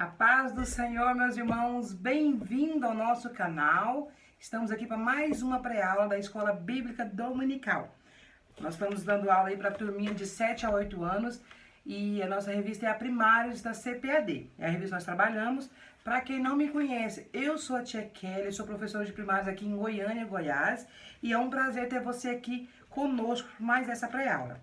A paz do Senhor, meus irmãos, bem-vindo ao nosso canal. Estamos aqui para mais uma pré-aula da Escola Bíblica Dominical. Nós estamos dando aula aí para a turminha de 7 a 8 anos e a nossa revista é a Primários da CPAD. É a revista que nós trabalhamos. Para quem não me conhece, eu sou a Tia Kelly, sou professora de primários aqui em Goiânia, Goiás, e é um prazer ter você aqui conosco por mais essa pré-aula.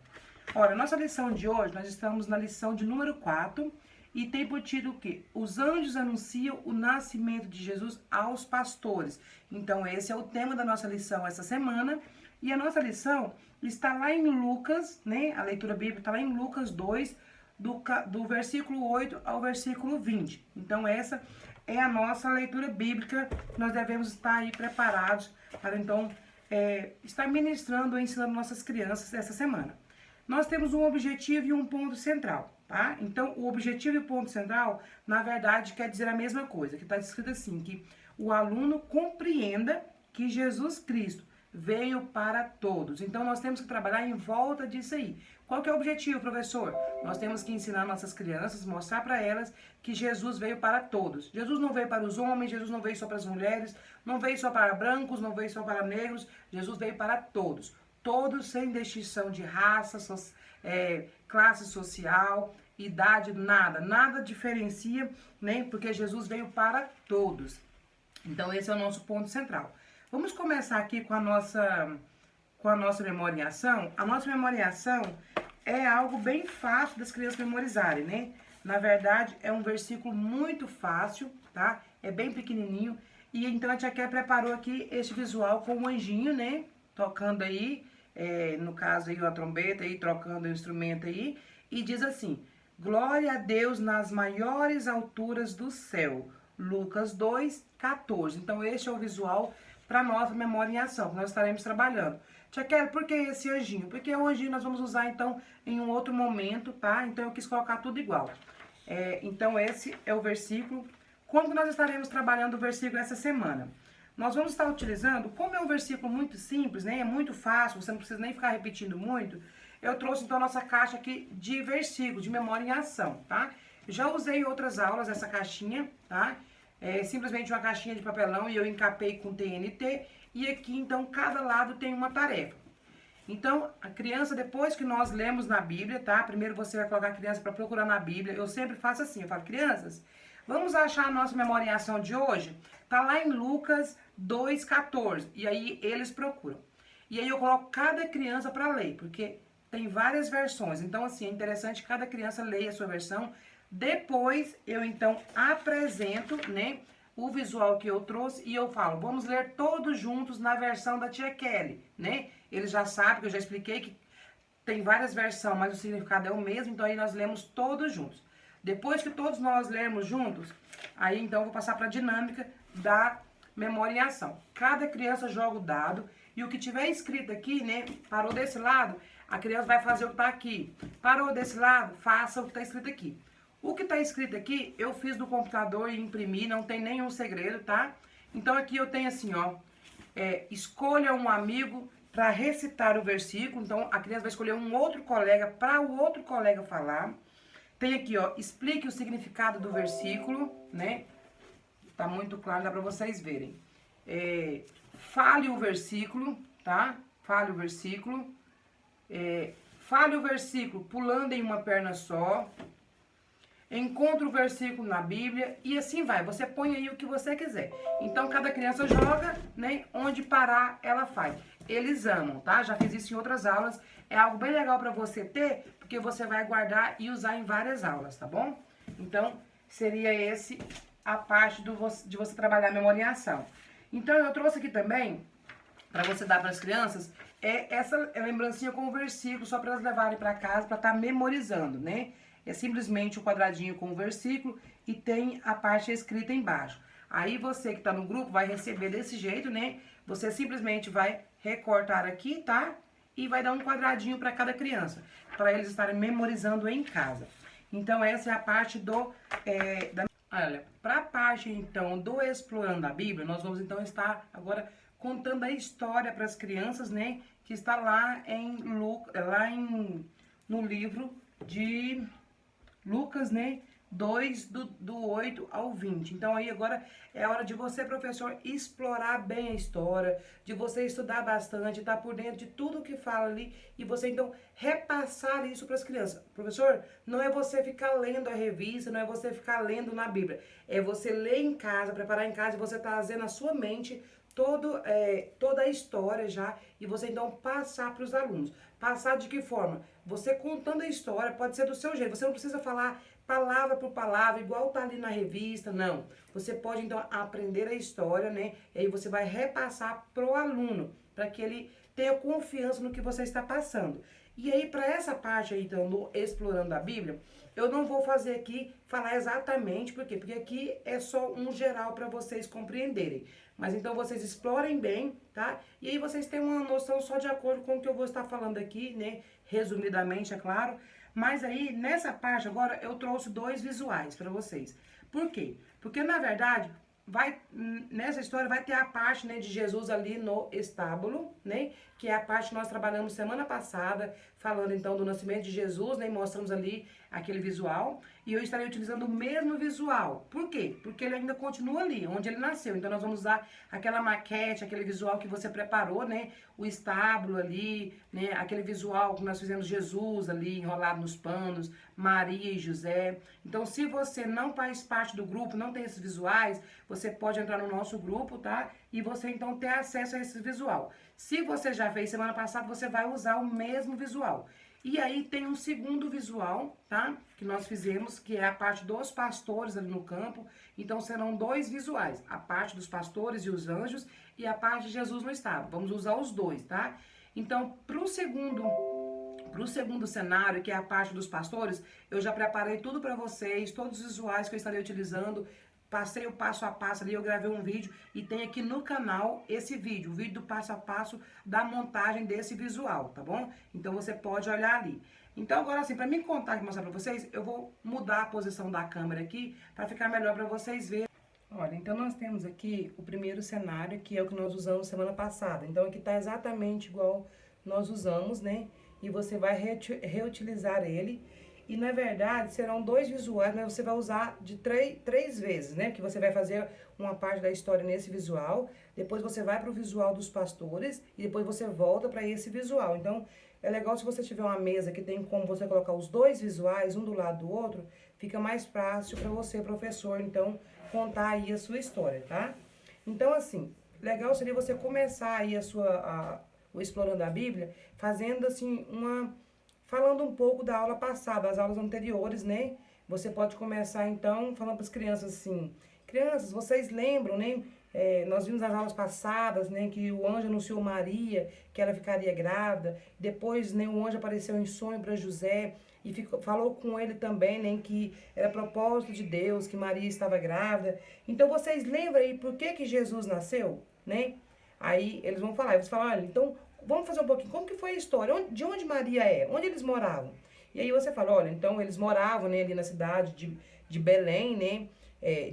Ora, nossa lição de hoje, nós estamos na lição de número 4, e tem por título o quê? Os anjos anunciam o nascimento de Jesus aos pastores. Então, esse é o tema da nossa lição essa semana. E a nossa lição está lá em Lucas, né? A leitura bíblica está lá em Lucas 2, do versículo 8 ao versículo 20. Então, essa é a nossa leitura bíblica. Nós devemos estar aí preparados para, então, estar ministrando ou ensinando nossas crianças essa semana. Nós temos um objetivo e um ponto central. Tá? Então, o objetivo e o ponto central, na verdade, quer dizer a mesma coisa, que está escrito assim, que o aluno compreenda que Jesus Cristo veio para todos. Então, nós temos que trabalhar em volta disso aí. Qual que é o objetivo, professor? Nós temos que ensinar nossas crianças, mostrar para elas que Jesus veio para todos. Jesus não veio para os homens, Jesus não veio só para as mulheres, não veio só para brancos, não veio só para negros, Jesus veio para todos. Todos, sem distinção de raça, classe social, idade, nada diferencia, né? Porque Jesus veio para todos. Então, esse é o nosso ponto central. Vamos começar aqui com a nossa memoriação. A nossa memoriação é algo bem fácil das crianças memorizarem, né? Na verdade, é um versículo muito fácil, tá? É bem pequenininho. E então, a Tia Ké preparou aqui este visual com um anjinho, né? Tocando aí, no caso aí, a trombeta aí, trocando o instrumento aí. E diz assim: glória a Deus nas maiores alturas do céu. Lucas 2, 14. Então, este é o visual para nossa memória em ação, que nós estaremos trabalhando. Tia Kelly, por que esse anjinho? Porque o anjinho nós vamos usar, então, em um outro momento, tá? Então, eu quis colocar tudo igual. Então, esse é o versículo. Como nós estaremos trabalhando o versículo essa semana? Nós vamos estar utilizando, como é um versículo muito simples, né? É muito fácil, você não precisa nem ficar repetindo muito. Eu trouxe, então, a nossa caixa aqui de versículo, de memória em ação, tá? Já usei em outras aulas essa caixinha, tá? É simplesmente uma caixinha de papelão e eu encapei com TNT. E aqui, então, cada lado tem uma tarefa. Então, a criança, depois que nós lemos na Bíblia, tá? Primeiro você vai colocar a criança para procurar na Bíblia. Eu sempre faço assim, eu falo, crianças, vamos achar a nossa memória em ação de hoje? Tá lá em Lucas 2,14. E aí, eles procuram. E aí, eu coloco cada criança para ler, porque tem várias versões, então assim, é interessante que cada criança leia a sua versão. Depois eu então apresento, né, o visual que eu trouxe e eu falo, vamos ler todos juntos na versão da Tia Kelly, né? Eles já sabem que eu já expliquei que tem várias versões, mas o significado é o mesmo, então aí nós lemos todos juntos. Depois que todos nós lermos juntos, aí então eu vou passar para a dinâmica da memória em ação. Cada criança joga o dado e o que tiver escrito aqui, né, parou desse lado, a criança vai fazer o que está aqui. Parou desse lado, faça o que está escrito aqui. O que está escrito aqui, eu fiz no computador e imprimi, não tem nenhum segredo, tá? Então aqui eu tenho assim, ó, escolha um amigo para recitar o versículo. Então a criança vai escolher um outro colega para o outro colega falar. Tem aqui, ó, explique o significado do versículo, né? Tá muito claro, dá para vocês verem. Fale o versículo, tá? Fale o versículo. Fale o versículo pulando em uma perna só. Encontre o versículo na Bíblia e assim vai. Você põe aí o que você quiser. Então, cada criança joga, né? Onde parar, ela faz. Eles amam, tá? Já fiz isso em outras aulas. É algo bem legal para você ter, porque você vai guardar e usar em várias aulas, tá bom? Então, seria esse a parte de você trabalhar a memória em ação. Então, eu trouxe aqui também, para você dar para as crianças, essa lembrancinha com o versículo, só para elas levarem para casa, para estar memorizando, né? É simplesmente um quadradinho com o versículo e tem a parte escrita embaixo. Aí você que está no grupo vai receber desse jeito, né? Você simplesmente vai recortar aqui, tá? E vai dar um quadradinho para cada criança, para eles estarem memorizando em casa. Então, essa é a parte Olha, para a parte, então, do Explorando a Bíblia, nós vamos, então, estar agora contando a história para as crianças, né? Que está lá no livro de Lucas, né? 2 do 8 ao 20. Então aí agora é hora de você, professor, explorar bem a história, de você estudar bastante, estar por dentro de tudo que fala ali e você então repassar isso para as crianças. Professor, não é você ficar lendo a revista, não é você ficar lendo na Bíblia, é você ler em casa, preparar em casa e você trazer na sua mente toda a história já e você então passar para os alunos. Passar de que forma? Você contando a história, pode ser do seu jeito, você não precisa falar palavra por palavra, igual tá ali na revista, não. Você pode então aprender a história, né? E aí você vai repassar pro aluno, para que ele tenha confiança no que você está passando. E aí, para essa parte aí, então, do Explorando a Bíblia, eu não vou fazer aqui, falar exatamente, por quê? Porque aqui é só um geral para vocês compreenderem. Mas então vocês explorem bem, tá? E aí vocês têm uma noção só de acordo com o que eu vou estar falando aqui, né? Resumidamente, é claro. Mas aí, nessa parte agora, eu trouxe 2 visuais para vocês. Por quê? Porque, na verdade, nessa história vai ter a parte, né, de Jesus ali no estábulo, né? Que é a parte que nós trabalhamos semana passada, falando então do nascimento de Jesus, né? E mostramos ali aquele visual. E eu estarei utilizando o mesmo visual. Por quê? Porque ele ainda continua ali, onde ele nasceu. Então nós vamos usar aquela maquete, aquele visual que você preparou, né? O estábulo ali, né? Aquele visual que nós fizemos Jesus ali, enrolado nos panos, Maria e José. Então, se você não faz parte do grupo, não tem esses visuais, você pode entrar no nosso grupo, tá? E você então ter acesso a esse visual. Se você já fez semana passada, você vai usar o mesmo visual. E aí tem um segundo visual, tá? Que nós fizemos, que é a parte dos pastores ali no campo. Então serão 2 visuais, a parte dos pastores e os anjos e a parte de Jesus no estábulo. Vamos usar os 2, tá? Então, pro segundo cenário, que é a parte dos pastores, eu já preparei tudo para vocês, todos os visuais que eu estarei utilizando. Passei o passo a passo ali, eu gravei um vídeo e tem aqui no canal esse vídeo, o vídeo do passo a passo da montagem desse visual, tá bom? Então você pode olhar ali. Então agora assim, para mim contar e mostrar para vocês, eu vou mudar a posição da câmera aqui para ficar melhor para vocês verem. Olha, então nós temos aqui o primeiro cenário, que é o que nós usamos semana passada. Então aqui tá exatamente igual nós usamos, né? E você vai reutilizar ele. E, na verdade, serão 2 visuais, mas você vai usar de 3 vezes, né? Que você vai fazer uma parte da história nesse visual, depois você vai para o visual dos pastores e depois você volta para esse visual. Então, é legal se você tiver uma mesa que tem como você colocar os 2 visuais, um do lado do outro, fica mais fácil para você, professor, então, contar aí a sua história, tá? Então, assim, legal seria você começar aí o Explorando a Bíblia, fazendo, assim, falando um pouco da aula passada, das aulas anteriores, né? Você pode começar, então, falando para as crianças assim: crianças, vocês lembram, né? Nós vimos nas aulas passadas, né? Que o anjo anunciou Maria, que ela ficaria grávida. Depois, né? O anjo apareceu em sonho para José e falou com ele também, né? Que era propósito de Deus, que Maria estava grávida. Então, vocês lembram aí por que Jesus nasceu, né? Aí, eles vão falar, você fala: olha, então, vamos fazer um pouquinho, como que foi a história? De onde Maria é? Onde eles moravam? E aí você fala, olha, então eles moravam, né, ali na cidade de Belém, né,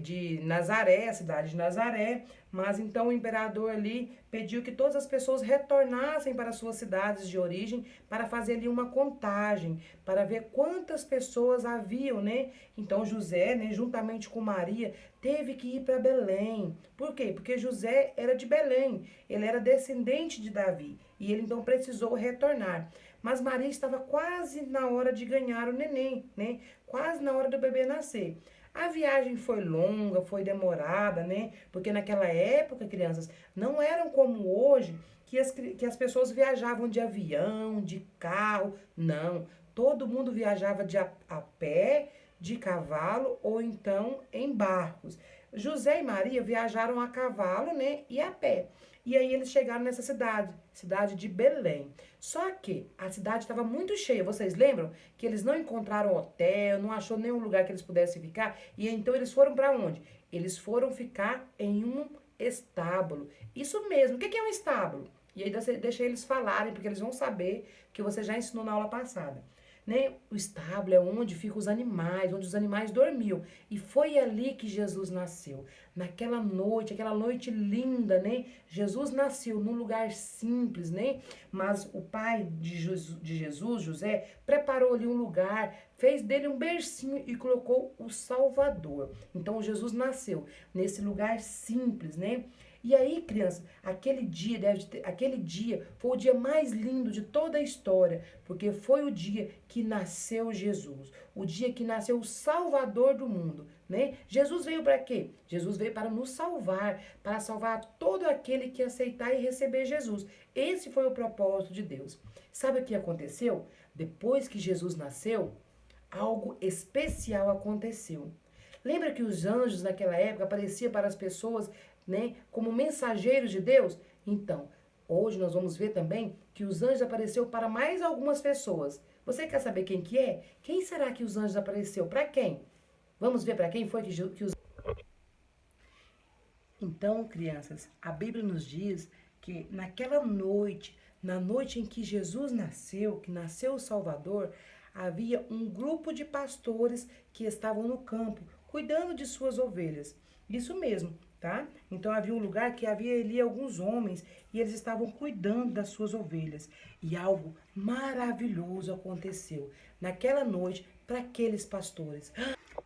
de Nazaré, a cidade de Nazaré, mas então o imperador ali pediu que todas as pessoas retornassem para suas cidades de origem para fazer ali uma contagem, para ver quantas pessoas haviam, né? Então José, né, juntamente com Maria, teve que ir para Belém. Por quê? Porque José era de Belém, ele era descendente de Davi e ele então precisou retornar. Mas Maria estava quase na hora de ganhar o neném, né? Quase na hora do bebê nascer. A viagem foi longa, foi demorada, né? Porque naquela época, crianças, não eram como hoje, que as pessoas viajavam de avião, de carro. Não. Todo mundo viajava a pé, de cavalo ou então em barcos. José e Maria viajaram a cavalo, né? E a pé. E aí eles chegaram nessa cidade de Belém. Só que a cidade estava muito cheia. Vocês lembram que eles não encontraram hotel, não achou nenhum lugar que eles pudessem ficar? E então eles foram para onde? Eles foram ficar em um estábulo. Isso mesmo. O que é um estábulo? E aí deixa eles falarem, porque eles vão saber que você já ensinou na aula passada. né? O estábulo é onde ficam os animais, onde os animais dormiam. E foi ali que Jesus nasceu. Naquela noite, aquela noite linda, né? Jesus nasceu num lugar simples, né? Mas o pai de Jesus, José, preparou ali um lugar, fez dele um bercinho e colocou o Salvador. Então Jesus nasceu nesse lugar simples, né? E aí, criança, aquele dia foi o dia mais lindo de toda a história, porque foi o dia que nasceu Jesus, o dia que nasceu o Salvador do mundo, né? Jesus veio para quê? Jesus veio para nos salvar, para salvar todo aquele que aceitar e receber Jesus. Esse foi o propósito de Deus. Sabe o que aconteceu? Depois que Jesus nasceu, algo especial aconteceu. Lembra que os anjos naquela época apareciam para as pessoas, né, como mensageiros de Deus? Então, hoje nós vamos ver também que os anjos apareceu para mais algumas pessoas. Você quer saber quem que é? Quem será que os anjos apareceu? Para quem? Vamos ver para quem foi que os... Então, crianças, a Bíblia nos diz que naquela noite, na noite em que Jesus nasceu, que nasceu o Salvador, havia um grupo de pastores que estavam no campo, cuidando de suas ovelhas. Isso mesmo, tá? Então havia um lugar que havia ali alguns homens e eles estavam cuidando das suas ovelhas. E algo maravilhoso aconteceu naquela noite para aqueles pastores.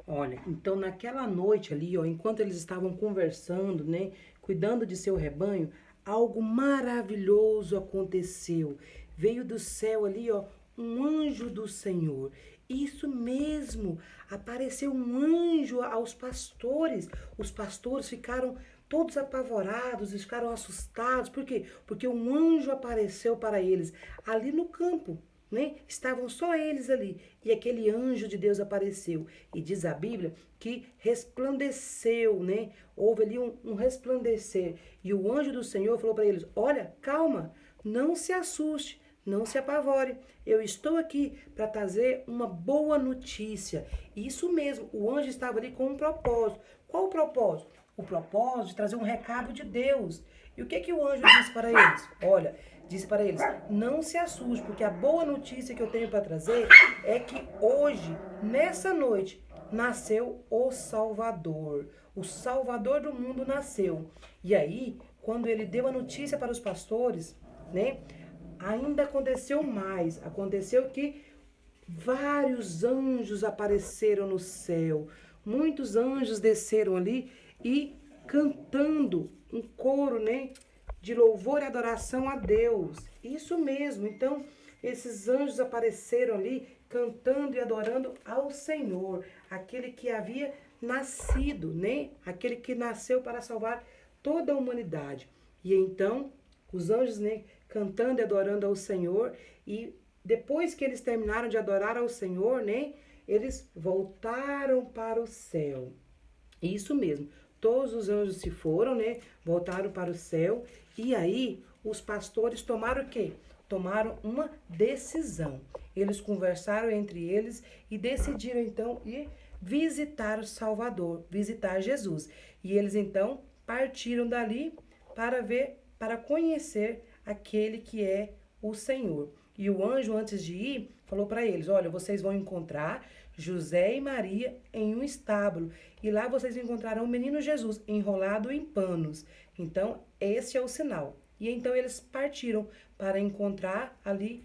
Olha, então naquela noite ali, ó, enquanto eles estavam conversando, né, cuidando de seu rebanho, algo maravilhoso aconteceu. Veio do céu ali, ó, um anjo do Senhor. Isso mesmo, apareceu um anjo aos pastores. Os pastores ficaram todos apavorados, ficaram assustados. Por quê? Porque um anjo apareceu para eles ali no campo, né? Estavam só eles ali. E aquele anjo de Deus apareceu. E diz a Bíblia que resplandeceu, né? Houve ali um resplandecer. E o anjo do Senhor falou para eles: olha, calma, não se assuste, não se apavore. Eu estou aqui para trazer uma boa notícia. Isso mesmo, o anjo estava ali com um propósito. Qual o propósito? O propósito de trazer um recado de Deus. E o que o anjo disse para eles? Olha, disse para eles: não se assuste, porque a boa notícia que eu tenho para trazer é que hoje, nessa noite, nasceu o Salvador. O Salvador do mundo nasceu. E aí, quando ele deu a notícia para os pastores, né? Ainda aconteceu mais. Aconteceu que vários anjos apareceram no céu. Muitos anjos desceram ali e cantando um coro, né, de louvor e adoração a Deus. Isso mesmo. Então, esses anjos apareceram ali cantando e adorando ao Senhor, aquele que havia nascido, né? Aquele que nasceu para salvar toda a humanidade. E então, os anjos, né, cantando e adorando ao Senhor, e depois que eles terminaram de adorar ao Senhor, né, eles voltaram para o céu. Isso mesmo. Todos os anjos se foram, né? Voltaram para o céu. E aí, os pastores tomaram o quê? Tomaram uma decisão. Eles conversaram entre eles e decidiram então ir visitar o Salvador, visitar Jesus. E eles então partiram dali para ver, para conhecer aquele que é o Senhor. E o anjo, antes de ir, falou para eles: olha, vocês vão encontrar José e Maria em um estábulo. E lá vocês encontrarão o menino Jesus enrolado em panos. Então, esse é o sinal. E então eles partiram para encontrar ali.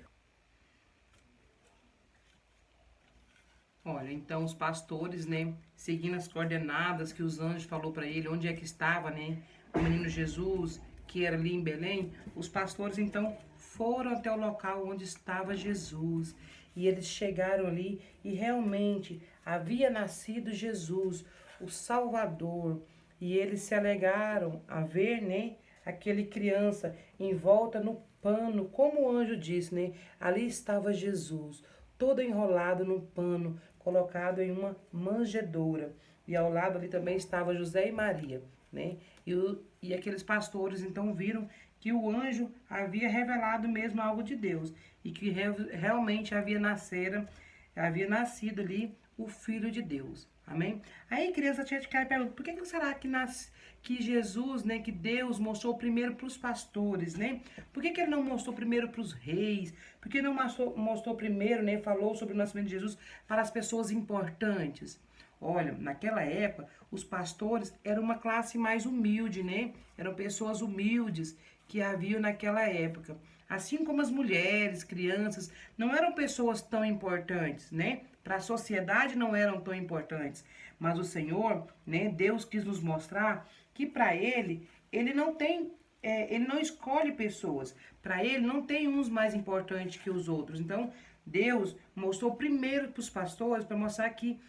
Olha, então os pastores, né, seguindo as coordenadas que os anjos falou para ele, onde é que estava, né, o menino Jesus, que era ali em Belém, os pastores então foram até o local onde estava Jesus. E eles chegaram ali e realmente havia nascido Jesus, o Salvador. E eles se alegraram a ver, né, aquele criança envolta no pano, como o anjo disse, né? Ali estava Jesus, todo enrolado num pano, colocado em uma manjedoura. E ao lado ali também estava José e Maria, né? E aqueles pastores então viram que o anjo havia revelado mesmo algo de Deus e que realmente havia nascido ali o Filho de Deus. Amém? Aí, criança, tinha de cara pergunta, por que será que Jesus, né, que Deus mostrou primeiro para os pastores, né? Por que ele não mostrou primeiro para os reis? Por que não mostrou primeiro, né, falou sobre o nascimento de Jesus para as pessoas importantes? Olha, naquela época, os pastores eram uma classe mais humilde, né? Eram pessoas humildes que haviam naquela época. Assim como as mulheres, crianças, não eram pessoas tão importantes, né? Para a sociedade não eram tão importantes. Mas o Senhor, né, Deus quis nos mostrar que para ele não tem, ele não escolhe pessoas. Para ele não tem uns mais importantes que os outros. Então, Deus mostrou primeiro para os pastores para mostrar que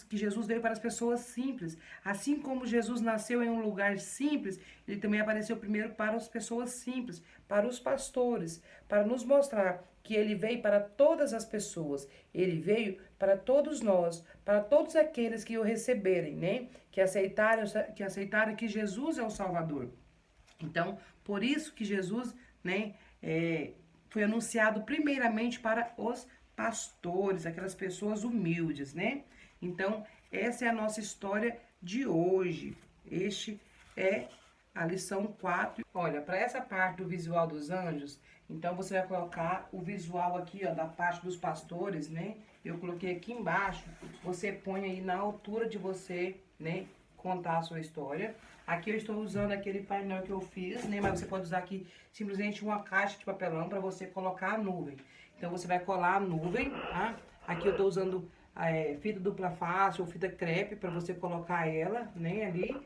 que Jesus veio para as pessoas simples. Assim como Jesus nasceu em um lugar simples, ele também apareceu primeiro para as pessoas simples, para os pastores, para nos mostrar que ele veio para todas as pessoas. Ele veio para todos nós, para todos aqueles que o receberem, né? Que aceitaram que Jesus é o Salvador. Então, por isso que Jesus, né, foi anunciado primeiramente para os pastores, aquelas pessoas humildes, né? Então, essa é a nossa história de hoje. Este é a lição 4. Olha, para essa parte do visual dos anjos, então você vai colocar o visual aqui, ó, da parte dos pastores, né? Eu coloquei aqui embaixo, você põe aí na altura de você, né, contar a sua história. Aqui eu estou usando aquele painel que eu fiz, né? Mas você pode usar aqui simplesmente uma caixa de papelão para você colocar a nuvem. Então você vai colar a nuvem, tá? Aqui eu estou usando fita dupla face ou fita crepe para você colocar ela, né, ali.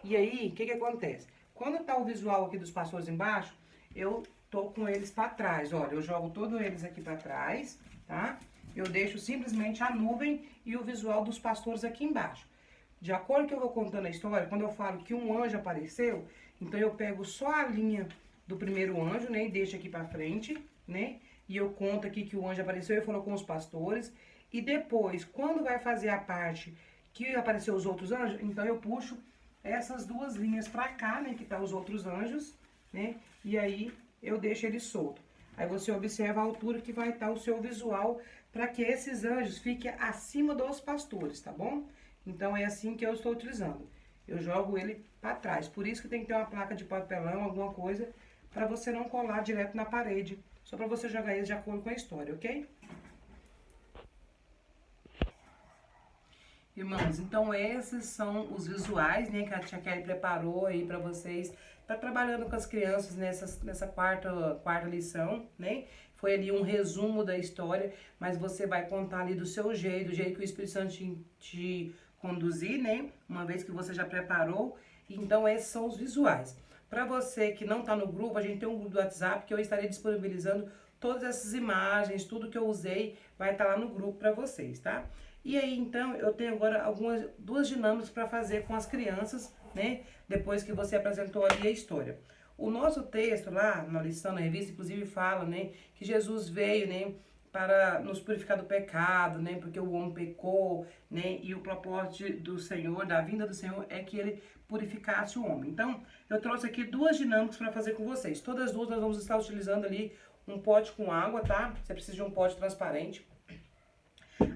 E aí, o que acontece? Quando tá o visual aqui dos pastores embaixo, eu tô com eles para trás. Olha, eu jogo todos eles aqui para trás, tá? Eu deixo simplesmente a nuvem e o visual dos pastores aqui embaixo. De acordo com o que eu vou contando a história, quando eu falo que um anjo apareceu, então eu pego só a linha do primeiro anjo, né, e deixo aqui para frente, né? E eu conto aqui que o anjo apareceu e falou com os pastores. E depois, quando vai fazer a parte que apareceu os outros anjos, então eu puxo essas duas linhas para cá, né, que tá os outros anjos, né? E aí eu deixo ele solto. Aí você observa a altura que vai estar o seu visual para que esses anjos fiquem acima dos pastores, tá bom? Então é assim que eu estou utilizando. Eu jogo ele para trás. Por isso que tem que ter uma placa de papelão, alguma coisa, para você não colar direto na parede. Só para você jogar ele de acordo com a história, ok? Irmãos, então esses são os visuais, né, que a tia Kelly preparou aí para vocês, para trabalhando com as crianças nessa quarta lição, né? Foi ali um resumo da história, mas você vai contar ali do seu jeito, do jeito que o Espírito Santo te conduzir, né? Uma vez que você já preparou. Então esses são os visuais. Para você que não está no grupo, a gente tem um grupo do WhatsApp que eu estarei disponibilizando todas essas imagens, tudo que eu usei vai estar lá no grupo para vocês, tá? E aí, então, eu tenho agora duas dinâmicas para fazer com as crianças, né? Depois que você apresentou ali a história. O nosso texto lá, na lição, na revista, inclusive fala, né? Que Jesus veio, né? Para nos purificar do pecado, né? Porque o homem pecou, né? E o propósito do Senhor, da vinda do Senhor, é que ele purificasse o homem. Então, eu trouxe aqui duas dinâmicas para fazer com vocês. Todas as duas nós vamos estar utilizando ali um pote com água, tá? Você precisa de um pote transparente.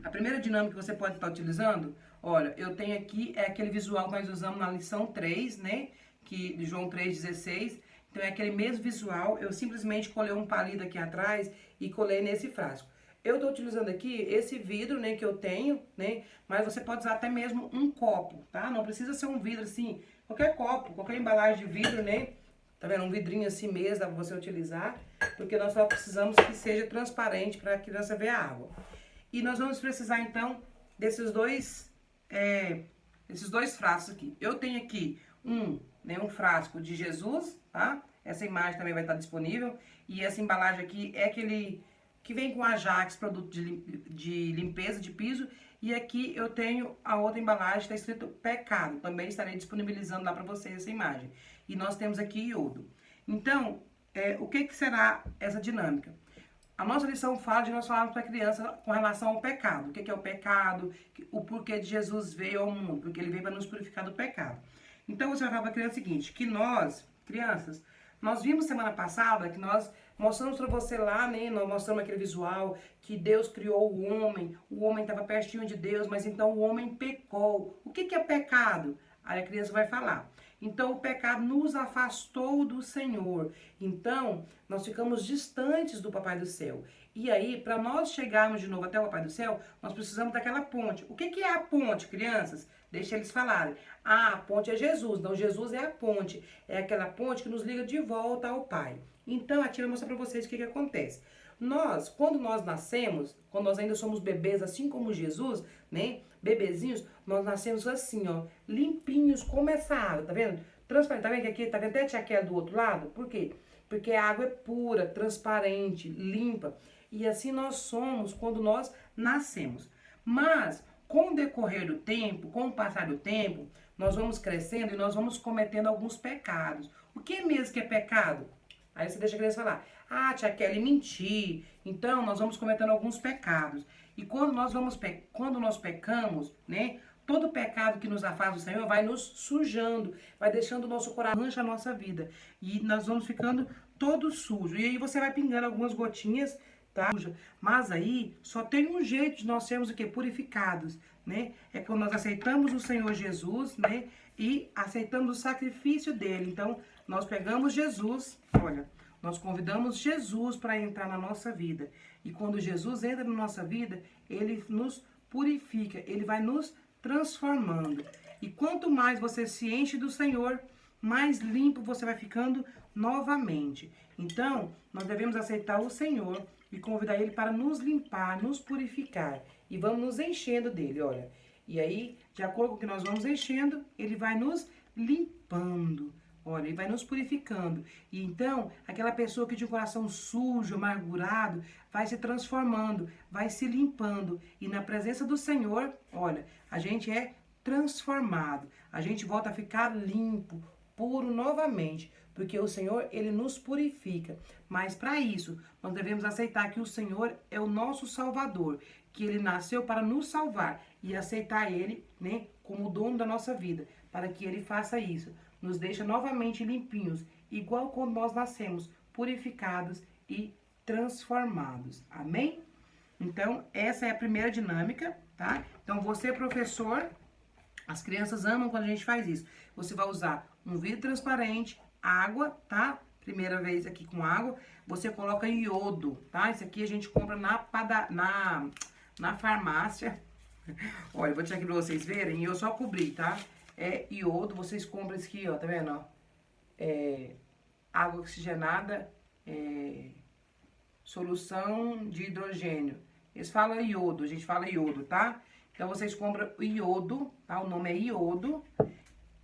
A primeira dinâmica que você pode estar utilizando, olha, eu tenho aqui, é aquele visual que nós usamos na lição 3, né? De João 3,16. Então, é aquele mesmo visual, eu simplesmente colei um palito aqui atrás e colei nesse frasco. Eu tô utilizando aqui esse vidro, né, que eu tenho, né? Mas você pode usar até mesmo um copo, tá? Não precisa ser um vidro assim, qualquer copo, qualquer embalagem de vidro, né? Tá vendo? Um vidrinho assim mesmo dá pra você utilizar, porque nós só precisamos que seja transparente para a criança ver a água. E nós vamos precisar, então, desses dois frascos aqui. Eu tenho aqui um frasco de Jesus, tá? Essa imagem também vai estar disponível. E essa embalagem aqui é aquele que vem com Ajax, produto de limpeza de piso. E aqui eu tenho a outra embalagem, está escrito pecado. Também estarei disponibilizando lá para vocês essa imagem. E nós temos aqui iodo. Então, o que será essa dinâmica? A nossa lição fala de nós falarmos para a criança com relação ao pecado. O que é o pecado, o porquê de Jesus veio ao mundo, porque ele veio para nos purificar do pecado. Então você vai falar para a criança o seguinte, que nós, crianças, nós vimos semana passada que nós Mostramos para você lá, né? Nós mostramos aquele visual que Deus criou o homem estava pertinho de Deus, mas então o homem pecou. O que é pecado? Aí a criança vai falar. Então o pecado nos afastou do Senhor. Então nós ficamos distantes do Papai do Céu. E aí, para nós chegarmos de novo até o Papai do Céu, nós precisamos daquela ponte. O que é a ponte, crianças? Deixa eles falarem. Ah, a ponte é Jesus. Não, Jesus é a ponte. É aquela ponte que nos liga de volta ao Pai. Então, a tia vai mostrar para vocês o que acontece. Nós, quando nós nascemos, quando nós ainda somos bebês, assim como Jesus, né? Bebezinhos, nós nascemos assim, ó, limpinhos como essa água, tá vendo? Transparente, tá vendo que aqui, tá vendo até a tia Kelly do outro lado? Por quê? Porque a água é pura, transparente, limpa. E assim nós somos quando nós nascemos. Mas, com o decorrer do tempo, com o passar do tempo, nós vamos crescendo e nós vamos cometendo alguns pecados. O que mesmo que é pecado? Aí você deixa a criança falar, ah, tia Kelly, mentir. Então, nós vamos cometendo alguns pecados. E quando nós pecamos, né, todo pecado que nos afasta do Senhor vai nos sujando, vai deixando o nosso coração, mancha a nossa vida. E nós vamos ficando todo sujo. E aí você vai pingando algumas gotinhas, tá? Mas aí só tem um jeito de nós sermos o quê? Purificados, né? É quando nós aceitamos o Senhor Jesus, né? E aceitamos o sacrifício dele. Então, nós pegamos Jesus, olha, nós convidamos Jesus para entrar na nossa vida. E quando Jesus entra na nossa vida, ele nos purifica, ele vai nos transformando. E quanto mais você se enche do Senhor, mais limpo você vai ficando novamente. Então, nós devemos aceitar o Senhor e convidar ele para nos limpar, nos purificar. E vamos nos enchendo dele, olha. E aí, de acordo com o que nós vamos enchendo, ele vai nos limpando. Olha, ele vai nos purificando. E então, aquela pessoa que tinha um coração sujo, amargurado, vai se transformando, vai se limpando. E na presença do Senhor, olha, a gente é transformado. A gente volta a ficar limpo, puro novamente. Porque o Senhor, ele nos purifica. Mas para isso, nós devemos aceitar que o Senhor é o nosso Salvador. Que ele nasceu para nos salvar. E aceitar ele, né, como o dono da nossa vida. Para que ele faça isso. Nos deixa novamente limpinhos, igual quando nós nascemos, purificados e transformados. Amém? Então, essa é a primeira dinâmica, tá? Então, você, professor, as crianças amam quando a gente faz isso. Você vai usar um vidro transparente, água, tá? Primeira vez aqui com água. Você coloca iodo, tá? Isso aqui a gente compra na farmácia. Olha, eu vou tirar aqui pra vocês verem e eu só cobri, tá? É iodo, vocês compram isso aqui, ó, tá vendo, ó? Água oxigenada, solução de hidrogênio. Eles falam iodo, a gente fala iodo, tá? Então, vocês compram iodo, tá? O nome é iodo,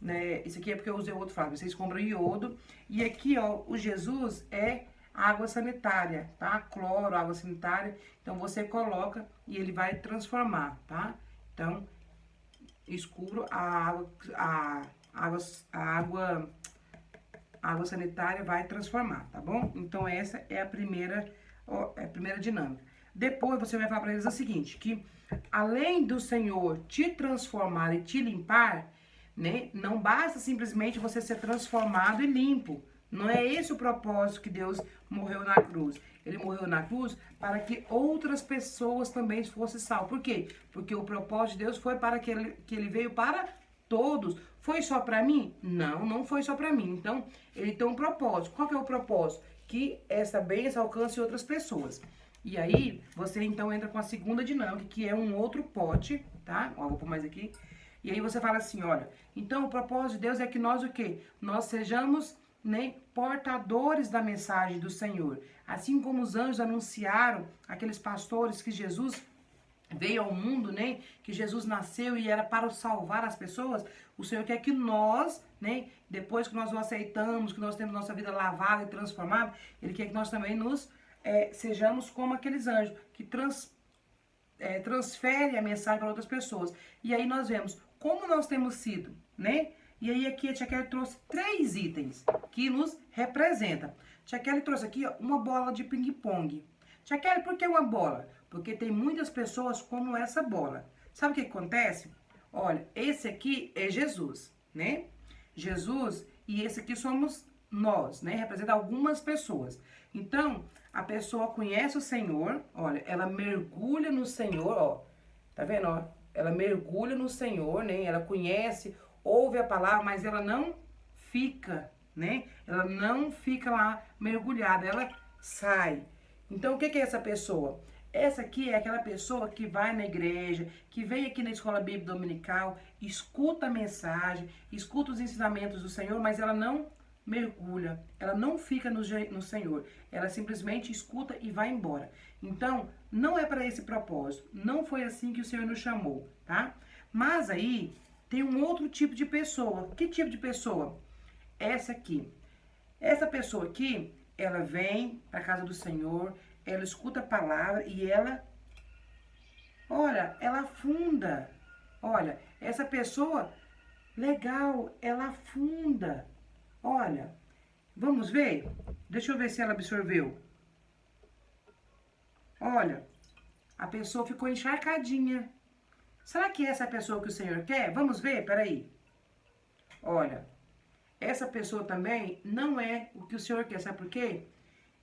né? Isso aqui é porque eu usei outro fábrica. Vocês compram iodo. E aqui, ó, o Jesus é água sanitária, tá? Cloro, água sanitária. Então, você coloca e ele vai transformar, tá? Então, escuro, a água sanitária vai transformar, tá bom? Então, essa é a primeira dinâmica. Depois, você vai falar para eles o seguinte, que além do Senhor te transformar e te limpar, né? Não basta simplesmente você ser transformado e limpo. Não é esse o propósito que Deus morreu na cruz. Ele morreu na cruz para que outras pessoas também fossem salvas. Por quê? Porque o propósito de Deus foi para que ele veio para todos. Foi só para mim? Não, não foi só para mim. Então, ele tem um propósito. Qual que é o propósito? Que essa bênção alcance outras pessoas. E aí, você então entra com a segunda dinâmica, que é um outro pote, tá? Ó, vou pôr mais aqui. E aí você fala assim, olha, então o propósito de Deus é que nós o quê? Nós sejamos, né, portadores da mensagem do Senhor. Assim como os anjos anunciaram, aqueles pastores, que Jesus veio ao mundo, né, que Jesus nasceu e era para salvar as pessoas, o Senhor quer que nós, né, depois que nós o aceitamos, que nós temos nossa vida lavada e transformada, Ele quer que nós também nos sejamos como aqueles anjos, que transferem a mensagem para outras pessoas. E aí nós vemos como nós temos sido, né? E aí aqui a Tia Kelly trouxe 3 itens que nos representam. Tia Kelly trouxe aqui, ó, uma bola de ping-pong. Tia Kelly, por que uma bola? Porque tem muitas pessoas como essa bola. Sabe o que acontece? Olha, esse aqui é Jesus, né? Jesus, e esse aqui somos nós, né? Representa algumas pessoas. Então, a pessoa conhece o Senhor, olha, ela mergulha no Senhor, ó. Tá vendo, ó? Ela mergulha no Senhor, né? Ela conhece, ouve a palavra, mas ela não fica, né? Ela não fica lá mergulhada, ela sai. Então, o que é essa pessoa? Essa aqui é aquela pessoa que vai na igreja, que vem aqui na escola bíblica dominical, escuta a mensagem, escuta os ensinamentos do Senhor, mas ela não mergulha, ela não fica no Senhor, ela simplesmente escuta e vai embora. Então, não é para esse propósito, não foi assim que o Senhor nos chamou, tá? Mas aí, tem um outro tipo de pessoa. Que tipo de pessoa? Essa aqui. Essa pessoa aqui, ela vem para a casa do Senhor, ela escuta a palavra e ela, olha, ela afunda. Olha, essa pessoa, legal, ela afunda. Olha, vamos ver? Deixa eu ver se ela absorveu. Olha, a pessoa ficou encharcadinha. Será que essa é a pessoa que o Senhor quer? Vamos ver? Peraí. Olha, essa pessoa também não é o que o Senhor quer. Sabe por quê?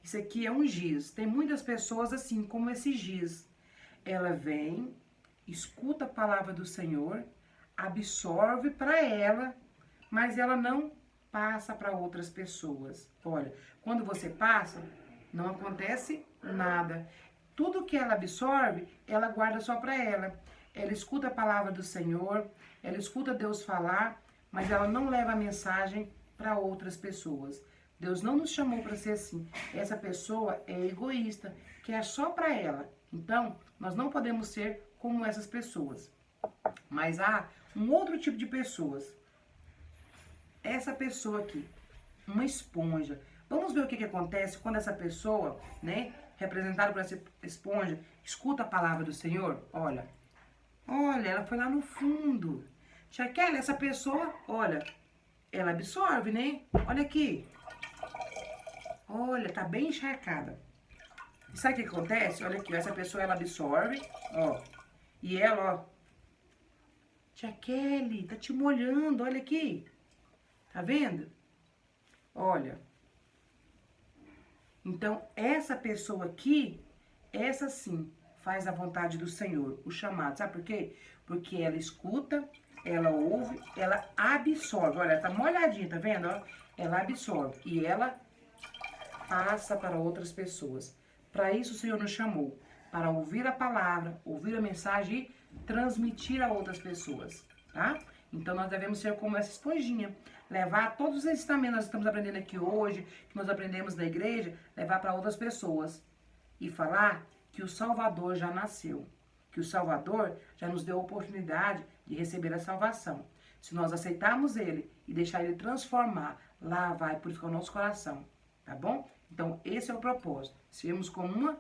Isso aqui é um giz. Tem muitas pessoas assim, como esse giz. Ela vem, escuta a palavra do Senhor, absorve para ela, mas ela não passa para outras pessoas. Olha, quando você passa, não acontece nada. Tudo que ela absorve, ela guarda só para ela. Ela escuta a palavra do Senhor, ela escuta Deus falar, mas ela não leva a mensagem para outras pessoas. Deus não nos chamou para ser assim. Essa pessoa é egoísta, quer só para ela. Então, nós não podemos ser como essas pessoas. Mas há um outro tipo de pessoas. Essa pessoa aqui, uma esponja. Vamos ver o que acontece quando essa pessoa, né, representada por essa esponja, escuta a palavra do Senhor. Olha, ela foi lá no fundo. Tia Kelly, essa pessoa, olha, ela absorve, né? Olha aqui. Olha, tá bem encharcada. E sabe o que acontece? Olha aqui, ó, essa pessoa, ela absorve, ó. E ela, ó. Tia Kelly, tá te molhando, olha aqui. Tá vendo? Olha. Então, essa pessoa aqui, essa sim, faz a vontade do Senhor, o chamado. Sabe por quê? Porque ela escuta, ela ouve, ela absorve. Olha, ela tá molhadinha, tá vendo? Ó? Ela absorve e ela passa para outras pessoas. Para isso o Senhor nos chamou, para ouvir a palavra, ouvir a mensagem e transmitir a outras pessoas, tá? Então nós devemos ser como essa esponjinha, levar todos os ensinamentos que nós estamos aprendendo aqui hoje, que nós aprendemos na igreja, levar para outras pessoas e falar que o Salvador já nasceu, que o Salvador já nos deu a oportunidade de receber a salvação. Se nós aceitarmos Ele e deixar Ele transformar, lá vai purificar o nosso coração, tá bom? Então, esse é o propósito, sermos como uma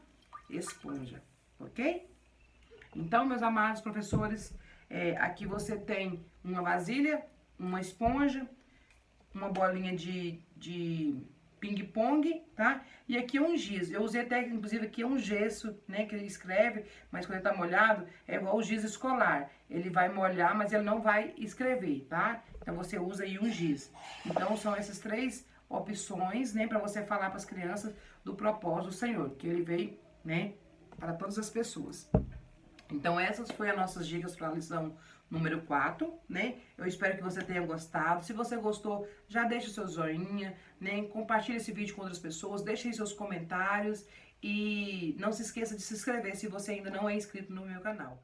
esponja, ok? Então, meus amados professores, aqui você tem uma vasilha, uma esponja, uma bolinha de ping-pong, tá? E aqui é um giz. Eu usei até, inclusive, aqui é um gesso, né? Que ele escreve, mas quando ele tá molhado, é igual o giz escolar. Ele vai molhar, mas ele não vai escrever, tá? Então, você usa aí um giz. Então, são essas três opções, né? Pra você falar para as crianças do propósito do Senhor, que ele veio, né? Para todas as pessoas. Então, essas foram as nossas dicas para a lição número 4, né? Eu espero que você tenha gostado. Se você gostou, já deixa o seu joinha, né? Compartilha esse vídeo com outras pessoas, deixa aí seus comentários e não se esqueça de se inscrever se você ainda não é inscrito no meu canal.